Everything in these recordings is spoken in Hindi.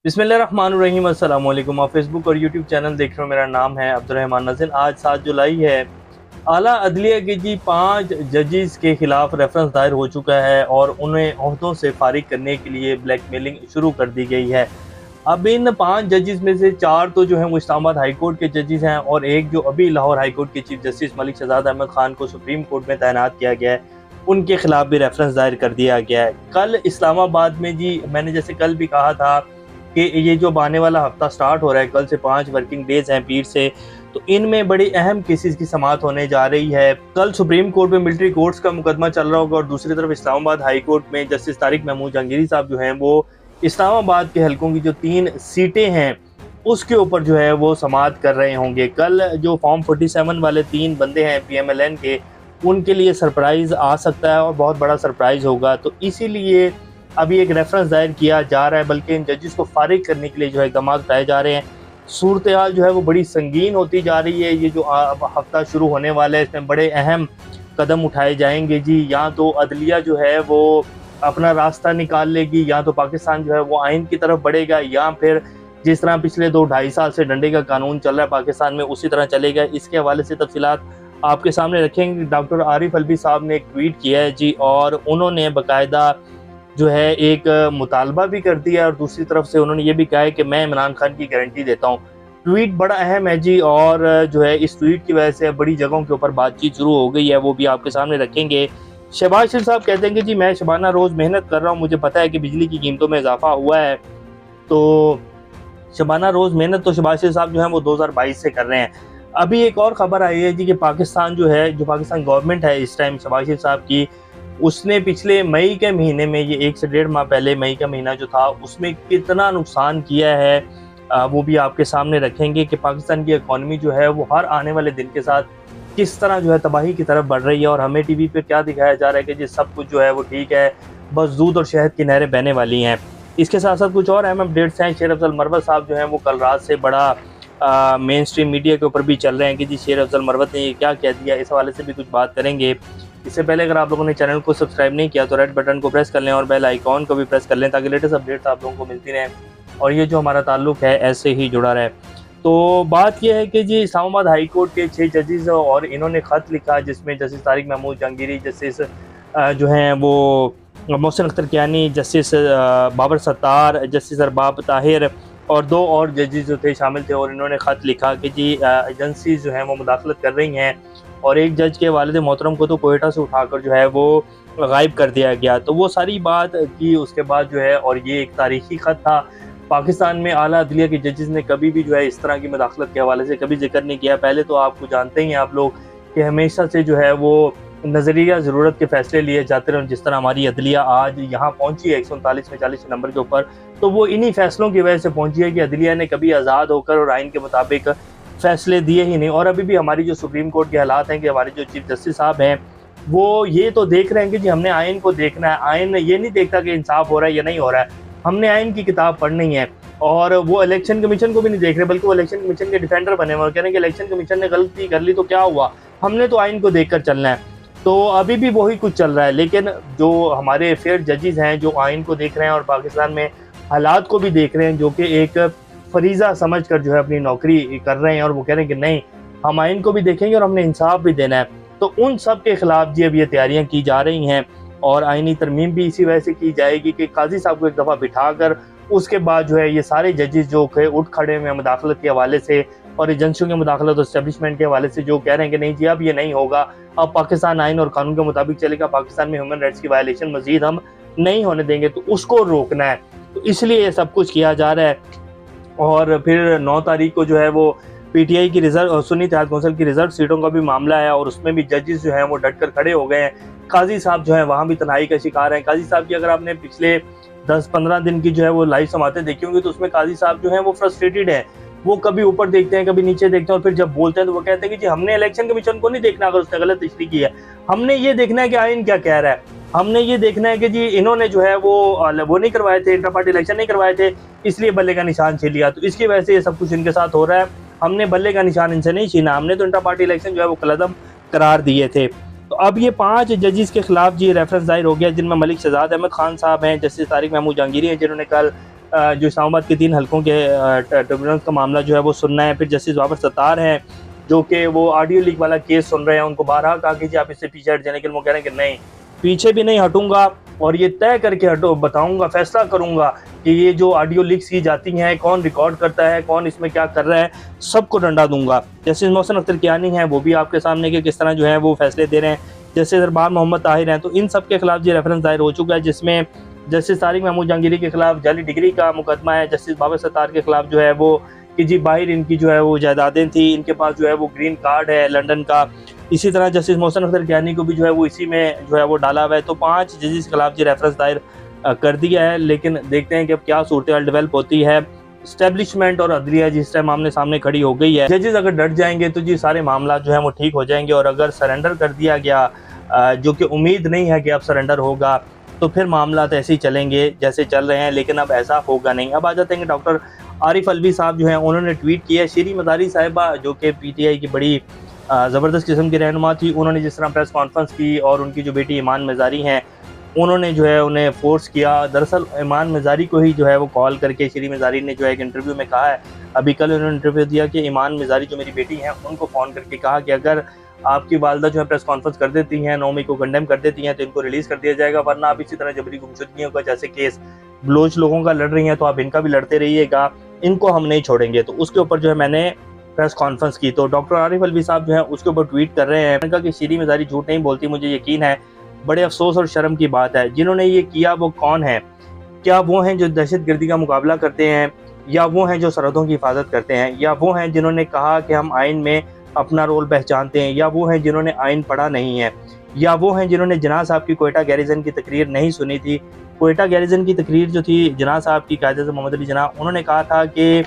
बिस्मिल्लाहिर्रहमानिर्रहीम अस्सलाम वालेकुम। आप फेसबुक और यूट्यूब चैनल देख रहे हो। मेरा नाम है अब्दुर्रहमान नाज़िर। आज 7 जुलाई है। आला अदलिया के 5 जजेस के खिलाफ रेफरेंस दायर हो चुका है और उन्हें ओहदों से फारिग करने के लिए ब्लैकमेलिंग शुरू कर दी गई है। अब इन 5 जजेस में से 4 तो जो हैं वो इस्लामाबाद हाई कोर्ट के जजेस हैं और एक जो अभी लाहौर हाई कोर्ट के चीफ जस्टिस मलिक शहजाद अहमद खान को सुप्रीम कोर्ट में तैनात किया गया है, उनके खिलाफ भी रेफरेंस दायर कर दिया गया है। कल इस्लामाबाद में मैंने जैसे कल भी कहा था कि ये जो आने वाला हफ्ता स्टार्ट हो रहा है, कल से 5 वर्किंग डेज हैं पीर से, तो इनमें बड़ी अहम केसेस की समाअत होने जा रही है। कल सुप्रीम कोर्ट में मिलिट्री कोर्ट्स का मुकदमा चल रहा होगा और दूसरी तरफ इस्लामाबाद हाई कोर्ट में जस्टिस तारिक महमूद जहांगीरी साहब जो हैं वो इस्लामाबाद के हलकों की जो 3 सीटें हैं उसके ऊपर जो है वो समाअत कर रहे होंगे। कल जो फॉर्म 47 वाले 3 बंदे हैं PMLN के, उनके लिए सरप्राइज़ आ सकता है और बहुत बड़ा सरप्राइज़ होगा। तो इसीलिए अभी एक रेफरेंस दायर किया जा रहा है, बल्कि इन जजेस को फारिग करने के लिए जो है इक़दाम उठाए जा रहे हैं। सूरत हाल जो है वो बड़ी संगीन होती जा रही है। ये जो अब हफ्ता शुरू होने वाला है, इसमें बड़े अहम कदम उठाए जाएंगे जी। या तो अदलिया जो है वो अपना रास्ता निकाल लेगी, या तो पाकिस्तान जो है वो आइन की तरफ बढ़ेगा, या फिर जिस तरह पिछले 2-2.5 साल से डंडे का कानून चल रहा है पाकिस्तान में उसी तरह चलेगा। इसके हवाले से तफसीलात आपके सामने रखेंगे। डॉक्टर आरिफ अलवी साहब ने एक ट्वीट किया है जी, और उन्होंने बाकायदा जो है एक मुतालबा भी कर दिया और दूसरी तरफ से उन्होंने ये भी कहा है कि मैं इमरान खान की गारंटी देता हूँ। ट्वीट बड़ा अहम है जी, और जो है इस ट्वीट की वजह से बड़ी जगहों के ऊपर बातचीत शुरू हो गई है, वो भी आपके सामने रखेंगे। शहबाज शरीफ साहब कहते हैं कि जी मैं शबाना रोज़ मेहनत कर रहा हूँ, मुझे पता है कि बिजली की कीमतों में इजाफा हुआ है, तो शबाना रोज़ मेहनत तो शहबाज शरीफ साहब जो है वो 2022 से कर रहे हैं। अभी एक और ख़बर आई है जी कि पाकिस्तान जो है, जो पाकिस्तान गवर्नमेंट है इस टाइम शहबाज शरीफ साहब की, उसने पिछले मई के महीने में, ये 1 से 1.5 माह पहले मई का महीना जो था, उसमें कितना नुकसान किया है वो भी आपके सामने रखेंगे कि पाकिस्तान की इकॉनमी जो है वो हर आने वाले दिन के साथ किस तरह जो है तबाही की तरफ बढ़ रही है। और हमें टीवी पे क्या दिखाया जा रहा है कि जी सब कुछ जो है वो ठीक है, बस दूध और शहद की नहरें बहने वाली हैं। इसके साथ साथ कुछ और अहम अपडेट्स हैं। शेर अफजल मरवत साहब जो हैं वो कल रात से बड़ा मेन स्ट्रीम मीडिया के ऊपर भी चल रहे हैं कि जी शेर अफजल मरवत ने ये क्या कह दिया, इस हवाले से भी कुछ बात करेंगे। इससे पहले अगर आप लोगों ने चैनल को सब्सक्राइब नहीं किया तो रेड बटन को प्रेस कर लें और बेल आइकॉन को भी प्रेस कर लें, ताकि लेटेस्ट अपडेट्स आप लोगों को मिलती रहें और ये जो हमारा ताल्लुक है ऐसे ही जुड़ा रहे। तो बात यह है कि जी इस्लामाबाद हाई कोर्ट के 6 जजेस और इन्होंने ख़त लिखा जिसमें जस्टिस तारिक महमूद जहांगीरी, जस्टिस जो हैं वो मोहसिन अख्तर कियानी, जस्टिस बाबर सत्तार, जस्टिस अरबाब ताहिर और 2 और जजेस जो थे शामिल थे। और इन्होंने ख़त लिखा कि जी एजेंसीज जो हैं वो मुदाखलत कर रही हैं और एक जज के वालिद मोहतरम को तो कोयटा से उठाकर जो है वो गायब कर दिया गया। तो वो सारी बात की उसके बाद जो है, और ये एक तारीखी ख़त था। पाकिस्तान में आला अदलिया के जजेस ने कभी भी जो है इस तरह की मुदाखलत के हवाले से कभी जिक्र नहीं किया। पहले तो आपको जानते ही हैं आप लोग कि हमेशा से जो है वो नज़रिया ज़रूरत के फ़ैसले लिए जाते रहे। जिस तरह हमारी अदलिया आज यहाँ पहुँची है 139 में 40 नंबर के ऊपर, तो वो इन्हीं फ़ैसलों की वजह से पहुँची है कि अदलिया ने कभी आज़ाद होकर और आइन के मुताबिक फ़ैसले दिए ही नहीं। और अभी भी हमारी जो सुप्रीम कोर्ट के हालात हैं कि हमारे जो चीफ जस्टिस साहब हैं वो ये तो देख रहे हैं कि जी हमने आइन को देखना है, आइन ये नहीं देखता कि इंसाफ हो रहा है या नहीं हो रहा है, हमने आइन की किताब पढ़नी है। और वो इलेक्शन कमीशन को भी नहीं देख रहे, बल्कि वो इलेक्शन कमीशन के डिफेंडर बने हुए, कह रहे हैं कि इलेक्शन कमीशन ने गलती कर ली तो क्या हुआ, हमने तो आइन को देखकर चलना है। तो अभी भी वही कुछ चल रहा है। लेकिन जो हमारे फेयर जजेस हैं जो आइन को देख रहे हैं और पाकिस्तान में हालात को भी देख रहे हैं, जो कि एक फरीज़ा समझ कर जो है अपनी नौकरी कर रहे हैं, और वो कह रहे हैं कि नहीं हम आइन को भी देखेंगे और हमने इंसाफ भी देना है, तो उन सब के खिलाफ जी अब ये तैयारियां की जा रही हैं। और आइनी तरमीम भी इसी वजह से की जाएगी कि काजी साहब को एक दफ़ा बिठा कर उसके बाद जो है ये सारे जजेस जो उठ खड़े हुए मुदाखलत के हवाले से और एजेंसियों के मुदाखलत और इस्टेब्लिशमेंट के हवाले से जो कह रहे हैं कि नहीं जी अब ये नहीं होगा, अब पाकिस्तान आइन और कानून के मुताबिक चलेगा, पाकिस्तान में ह्यूमन राइट्स की वायलेशन मजीद हम नहीं होने देंगे, तो उसको रोकना है। तो इसलिए ये सब कुछ किया जा रहा है। और फिर 9 तारीख को जो है वो PTI की रिजर्व सुन्नी इत्तेहाद कौंसिल की रिजर्व सीटों का भी मामला है और उसमें भी जजेस जो हैं वो डट कर खड़े हो गए हैं। काजी साहब जो हैं वहाँ भी तन्हाई का शिकार हैं। काजी साहब की अगर आपने पिछले 10-15 दिन की जो है वो लाइव समातें देखी होंगी तो उसमें काजी साहब जो हैं वो फ्रस्ट्रेटेड हैं। वो कभी ऊपर देखते हैं कभी नीचे देखते हैं, और फिर जब बोलते हैं तो वो कहते हैं कि जी हमने इलेक्शन कमीशन को नहीं देखना अगर उसने गलत तशरीह की है, हमने ये देखना है कि आइन क्या कह रहा है, हमने ये देखना है कि जी इन्होंने जो है वो नहीं करवाए थे, इंटर पार्टी इलेक्शन नहीं करवाए थे, इसलिए बल्ले का निशान छीन लिया, तो इसकी वजह से ये सब कुछ इनके साथ हो रहा है। हमने बल्ले का निशान इनसे नहीं छीना, हमने तो इंटर पार्टी इलेक्शन जो है वो कलअदम करार दिए थे। तो अब ये 5 जजेस के खिलाफ जी रेफरेंस दायर हो गया, जिनमें मलिक शहजाद अहमद खान साहब हैं, जस्टिस तारिक महमूद जहांगीरी हैं जिन्होंने कल जो इस्लामाबाद के 3 हलकों के ट्रिब्यूनल का मामला जो है वो सुनना है। फिर जस्टिस बाबर सत्तार हैं जो कि वो ऑडियो लीक वाला केस सुन रहे हैं। उनको बारहा कहा कि जी आप इससे पीछे हट जाने, लेकिन वो कह रहे हैं कि नहीं, पीछे भी नहीं हटूंगा और ये तय करके हटो बताऊंगा, फैसला करूंगा कि ये जो ऑडियो लीक्स की जाती हैं, कौन रिकॉर्ड करता है, कौन इसमें क्या कर रहा है, सबको डंडा दूंगा। जस्टिस मोहसिन अख्तर कियानी हैं, वो भी आपके सामने कि किस तरह जो है वो फैसले दे रहे हैं। जस्टिस अरबाज मोहम्मद ताहिर हैं, तो इन सब के खिलाफ जी रेफरेंस दायर हो चुका है, जिसमें जस्टिस तारिक महमूद जहांगीरी के खिलाफ जाली डिग्री का मुकदमा है। जस्टिस बाबर सत्तार के खिलाफ जो है वो कि जी बाहर इनकी जो है वो जायदादें थी, इनके पास जो है वो ग्रीन कार्ड है लंदन का। इसी तरह जस्टिस मोहसिन अख्तर कियानी को भी जो है वो इसी में जो है वो डाला हुआ है। तो 5 जजेस के खिलाफ जी रेफरेंस दायर कर दिया है, लेकिन देखते हैं कि अब क्या सूरत हाल डेवलप होती है। स्टैब्लिशमेंट और अदलिया जिस टाइम आमने सामने खड़ी हो गई है, जजेस अगर डट जाएंगे तो जी सारे मामला जो है वो ठीक हो जाएंगे, और अगर सरेंडर कर दिया गया, जो कि उम्मीद नहीं है कि अब सरेंडर होगा, तो फिर मामला तो ऐसे ही चलेंगे जैसे चल रहे हैं, लेकिन अब ऐसा होगा नहीं। अब आ जाते हैं डॉक्टर आरिफ अलवी साहब जो हैं, उन्होंने ट्वीट किया। शीरी मज़ारी साहिबा जो कि पीटीआई की बड़ी ज़बरदस्त किस्म की रहनुमा थी, उन्होंने जिस तरह प्रेस कॉन्फ्रेंस की और उनकी जो बेटी ईमान मज़ारी हैं उन्होंने जो है उन्हें फोर्स किया। दरअसल ईमान मज़ारी को ही जो है वो कॉल करके शीरी मज़ारी ने जो है एक इंटरव्यू में कहा है, अभी कल उन्होंने इंटरव्यू दिया कि ईमान मज़ारी जो मेरी बेटी हैं उनको फ़ोन करके कहा कि अगर आपकी वालदा जो है प्रेस कॉन्फ्रेंस कर देती हैं, 9 मई को कंडेम कर देती हैं, तो इनको रिलीज़ कर दिया जाएगा, वरना आप इसी तरह जबरी गुमशुदगियों का जैसे केस बलोच लोगों का लड़ रही हैं तो आप इनका भी लड़ते रहिएगा, इनको हम नहीं छोड़ेंगे। तो उसके ऊपर जो है मैंने प्रेस कॉन्फ्रेंस की। तो डॉक्टर आरिफ अलवी साहब जो है उसके ऊपर ट्वीट कर रहे हैं, उन्होंने कहा कि शीरी मज़ारी झूठ नहीं बोलती, मुझे यकीन है। बड़े अफसोस और शर्म की बात है, जिन्होंने ये किया वो कौन है? क्या वो हैं जो दहशतगर्दी का मुकाबला करते हैं, या वो हैं जो सरहदों की हिफाजत करते हैं, या वो हैं जिन्होंने कहा कि हम आइन में अपना रोल पहचानते हैं, या वो हैं जिन्होंने आइन पढ़ा नहीं है, या वो हैं जिन्होंने जिन्ना साहब की कोयटा गैरिजन की तकरीर नहीं सुनी थी। कोयटा गैरिजन की तकरीर जो थी जिन्ना साहब की, कायदे से मोहम्मद अली जिन्ना, उन्होंने कहा था कि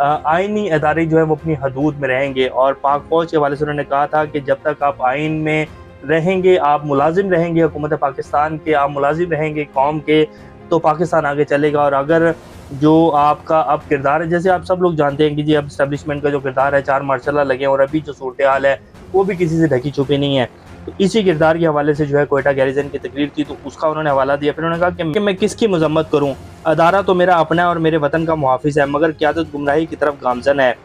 आइनी अदारे जो है वो अपनी हदूद में रहेंगे, और पाक फौज के हवाले से उन्होंने कहा था कि जब तक आप आइन में रहेंगे, आप मुलाजिम रहेंगे हुकूमत पाकिस्तान के, आप मुलाजिम रहेंगे कौम के, तो पाकिस्तान आगे चलेगा। और अगर जो आपका अब किरदार है, जैसे आप सब लोग जानते हैं कि जी अब इस्टेब्लिशमेंट का जो किरदार है, 4 मार्शल लगे और अभी जो सूरत हाल है वो भी किसी से ढकी छुपी नहीं है, तो इसी किरदार के हवाले से जो है कोयटा गैरिजन की तकरीर थी, तो उसका उन्होंने हवाला दिया। फिर उन्होंने कहा कि मैं किसकी मजम्मत करूँ, अदारा तो मेरा अपना है और मेरे वतन का मुहाफिज है, मगर क़यादत गुमराही की तरफ गामजन है।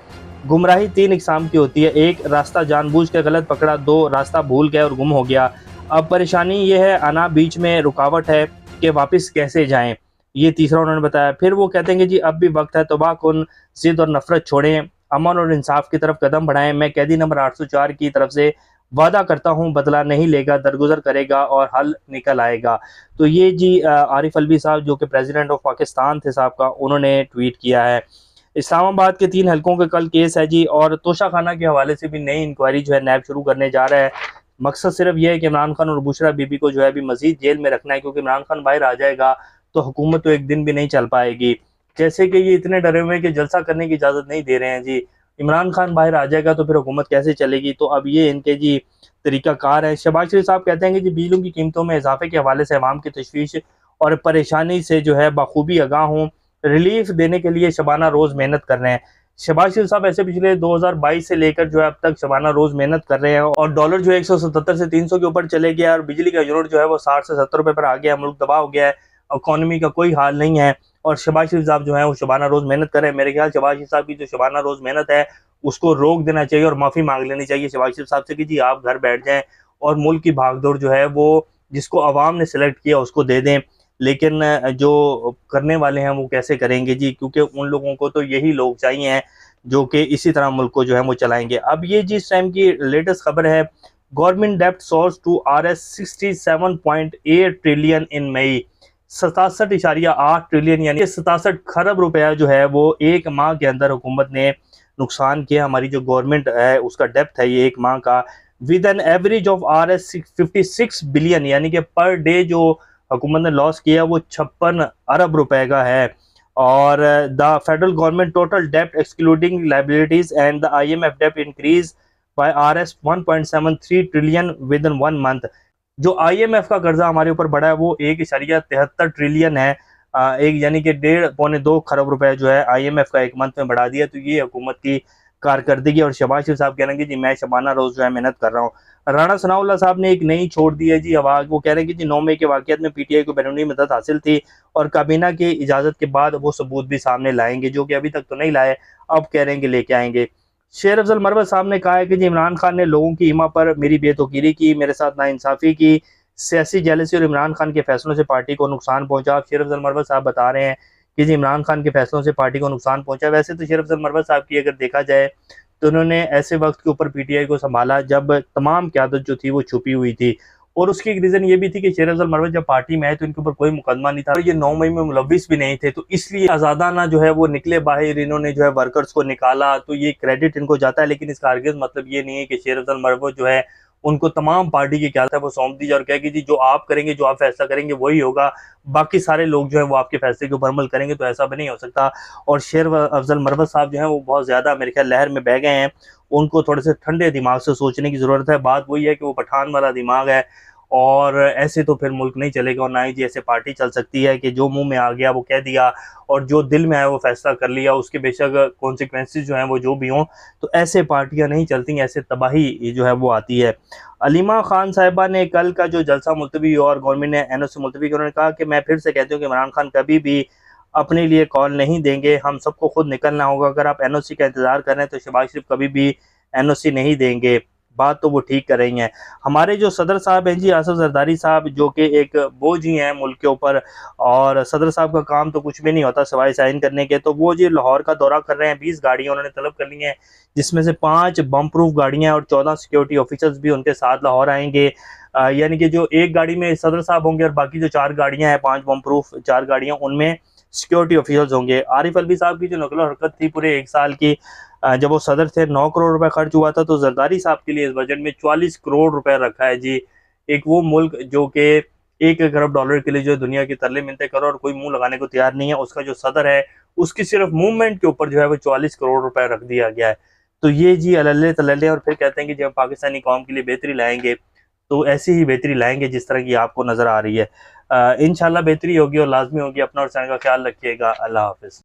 गुमराही 3 इकसाम की होती है, 1 रास्ता जानबूझ के गलत पकड़ा, 2 रास्ता भूल गया और गुम हो गया। अब परेशानी ये है, आना बीच में रुकावट है कि वापस कैसे जाएं, ये तीसरा उन्होंने बताया। फिर वो कहते हैं कि जी अब भी वक्त है, तौबा कुन, जिद और नफरत छोड़ें, अमन और इंसाफ की तरफ कदम बढ़ाएं। मैं कैदी नंबर 804 की तरफ से वादा करता हूँ, बदला नहीं लेगा, दरगुजर करेगा और हल निकल आएगा। तो ये जी आरिफ अलवी साहब जो कि प्रेसिडेंट ऑफ पाकिस्तान थे साहब का, उन्होंने ट्वीट किया है। इस्लामाबाद के 3 हलकों के कल केस है जी, और तोशा खाना के हवाले से भी नई इंक्वायरी जो है नैब शुरू करने जा रहा है। मकसद सिर्फ ये है कि इमरान खान और बुशरा बीबी को जो है अभी मजीद जेल में रखना है, क्योंकि इमरान खान बाहर आ जाएगा तो हुकूमत तो एक दिन भी नहीं चल पाएगी। जैसे कि ये इतने डरे हुए कि जलसा करने की इजाज़त नहीं दे रहे हैं जी, इमरान खान बाहर आ जाएगा तो फिर हुकूमत कैसे चलेगी। तो अब ये इनके जी तरीक़ाकार है। शहबाज शरीफ साहब कहते हैं कि जी बिजली की कीमतों में इजाफे के हवाले से अवाम की तशवीश और परेशानी से जो है बखूबी आगाह हूँ, रिलीफ देने के लिए शबाना रोज़ मेहनत कर रहे हैं। शहबाज शरीफ साहब ऐसे पिछले 2022 से लेकर जो है अब तक शबाना रोज़ मेहनत कर रहे हैं, और डॉलर जो है 177 से 300 के ऊपर चले गया, और बिजली का यूनिट जो है वो 60 से 70 रुपये पर आ गया। मुल्क तबाह हो गया है, इकॉनमी का कोई हाल नहीं है, और शहबाज शरीफ साहब जो है वो शबाना रोज़ मेहनत कर रहे हैं। मेरे ख्याल शहबाज शरीफ साहब की जो शबाना रोज़ मेहनत है उसको रोक देना चाहिए और माफ़ी मांग लेनी चाहिए शहबाज शरीफ साहब से कि जी आप घर बैठ जाएँ और मुल्क की भागदौड़ जो है वो जिसको अवाम ने सेलेक्ट किया उसको दे दें। लेकिन जो करने वाले हैं वो कैसे करेंगे जी, क्योंकि उन लोगों को तो यही लोग चाहिए हैं जो कि इसी तरह मुल्क को जो है वो चलाएंगे। अब ये जी इस टाइम की लेटेस्ट खबर है, गवर्नमेंट डेप्ट soars to RS 67.8 trillion in May, 67.8 trillion यानी 67 खरब रुपया जो है वो एक माह के अंदर हुकूमत ने नुकसान किया। हमारी जो गवर्नमेंट है उसका डेप्थ है ये एक माह का, with an average of RS 56 billion, यानी कि पर डे जो हुकूमत ने लॉस किया वो 56 अरब रुपए का है। और द फेडरल गवर्नमेंट टोटल डेप्ट excluding liabilities and the IMF डेप्ट increase by RS 1.73 trillion within 1 month. जो IMF का कर्जा हमारे ऊपर बढ़ा है वो 1.73 ट्रिलियन है, एक यानी कि 1.5 पौने 2 खरब रुपए जो है IMF का एक मंथ में बढ़ा दिया। तो ये हुकूमत की कारकर्दगी। और शहबाज शरीफ साहब कह रहे हैं कि जी मैं शबाना रोज जो है मेहनत कर रहा हूँ। राणा सनाउल्लाह साहब ने एक नई छोड़ दी है जी आवाज़। वो कह रहे हैं कि जी 9 मई के वाक़यात में पीटीआई को बैरूनी मदद हासिल थी और काबीना की इजाज़त के बाद वो सबूत भी सामने लाएंगे, जो कि अभी तक तो नहीं लाए, अब कह रहे हैं कि लेके आएंगे। शेर अफजल मरवत साहब ने कहा है कि जी इमरान खान ने लोगों की ईमा पर मेरी बेतौकीरी की, मेरे साथ नाइंसाफ़ी की, सियासी जेलसी और इमरान खान के फैसलों से पार्टी को नुकसान पहुंचा। शेर अफजल मरवत साहब बता रहे हैं कि जी इमरान खान के फैसलों से पार्टी को नुकसान पहुंचा। वैसे तो शेर अफजल मरवत साहब की अगर देखा जाए तो उन्होंने ऐसे वक्त के ऊपर पीटीआई को संभाला जब तमाम क़यादत जो थी वो छुपी हुई थी, और उसकी एक रीज़न ये भी थी कि शेर अफजल मरवत जब पार्टी में आए तो इनके ऊपर कोई मुकदमा नहीं था और ये 9 मई में मुलविस भी नहीं थे, तो इसलिए आज़ादाना जो है वो निकले बाहर, इन्होंने जो है वर्कर्स को निकाला, तो ये क्रेडिट इनको जाता है। लेकिन इसका हरगिज़ मतलब ये नहीं है कि शेर अफजल मरवत जो है उनको तमाम पार्टी की क़यादत है वो सौंप दी जाए और कहे कि जी जो आप करेंगे, जो आप फैसला करेंगे वही होगा, बाकी सारे लोग जो है वो आपके फैसले के ऊपर अमल करेंगे, तो ऐसा भी नहीं हो सकता। और शेर अफजल मरवत साहब जो है वो बहुत ज़्यादा मेरे ख्याल लहर में बह गए हैं, उनको थोड़े से ठंडे दिमाग से सोचने की ज़रूरत है। बात वही है कि वो पठान वाला दिमाग है, और ऐसे तो फिर मुल्क नहीं चलेगा और ना ही जी ऐसे पार्टी चल सकती है कि जो मुंह में आ गया वो कह दिया और जो दिल में आया वो फैसला कर लिया, उसके बेशक कॉन्सिक्वेंसेस जो हैं वो जो भी हों, तो ऐसे पार्टियां नहीं चलती, ऐसे तबाही जो है वो आती है। अलीमा खान साहिबा ने कल का जो जलसा मुलतवी हुआ और गवर्नमेंट ने एनओसी मुलतवी किया, उन्होंने कहा कि मैं फिर से कहती हूँ कि इमरान खान कभी भी अपने लिए कॉल नहीं देंगे, हम सबको खुद निकलना होगा। अगर आप एनओसी का इंतजार कर रहे हैं तो शहबाज शरीफ कभी भी एनओसी नहीं देंगे। बात तो वो ठीक कर रही हैं। हमारे जो सदर साहब हैं जी आसिफ जरदारी साहब, जो कि एक बोझ ही हैं मुल्क के ऊपर, और सदर साहब का काम तो कुछ भी नहीं होता सिवाय साइन करने के, तो वो जी लाहौर का दौरा कर रहे हैं। 20 गाड़ियाँ उन्होंने तलब कर ली हैं, जिसमें से 5 बम प्रूफ गाड़ियाँ और 14 सिक्योरिटी ऑफिसर्स भी उनके साथ लाहौर आएंगे। यानी कि जो एक गाड़ी में सदर साहब होंगे और बाकी जो 4 गाड़ियाँ हैं, 5 बम प्रूफ 4 गाड़ियाँ, उनमें सिक्योरिटी ऑफिसर्स होंगे। आरिफ अलवी साहब की जो नकलो हरकत थी पूरे 1 साल की, जब वो सदर थे 9 करोड़ रुपए खर्च हुआ था, तो जरदारी साहब के लिए इस बजट में 44 करोड़ रुपए रखा है जी। एक वो मुल्क जो कि 1 खरब डॉलर के लिए जो दुनिया की तरले मिनते करो और कोई मुंह लगाने को तैयार नहीं है, उसका जो सदर है उसकी सिर्फ मूवमेंट के ऊपर जो है वो 44 करोड़ रुपए रख दिया गया है। तो ये जी अल्ले तल्ले, और फिर कहते हैं कि जब पाकिस्तानी कौम के लिए बेहतरी लाएंगे तो ऐसी ही बेहतरी लाएंगे जिस तरह की आपको नजर आ रही है। इंशाल्लाह बेहतरी होगी और लाजमी होगी। अपना और का ख्याल रखिएगा। अल्लाह हाफिज।